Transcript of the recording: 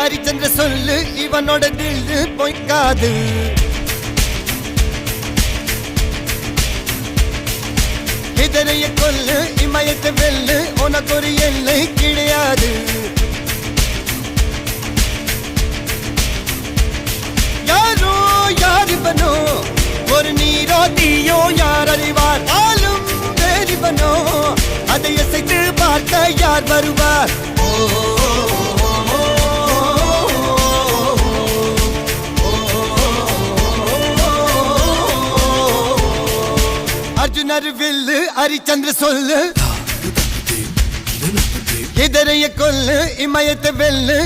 ஹரிச்சந்திர சொல்லு இவனோட தில்லு பொய்க்காது. இதரைய கொல்லு இமயத்தை வெல்லு உனக்கு ஒரு எல்லை கிடையாது. யாரோ யார் இவனோ ஒரு நீரோ தீயோ யார் அறிவார். ஆளும் வேறிவனோ அதை அசைத்து பார்க்க யார் வருவார். அர்ஜுனர் வில்லு ஹரிச்சந்திர சொல்லு இதரைய கொல்லு இமயத்தை வெல்லு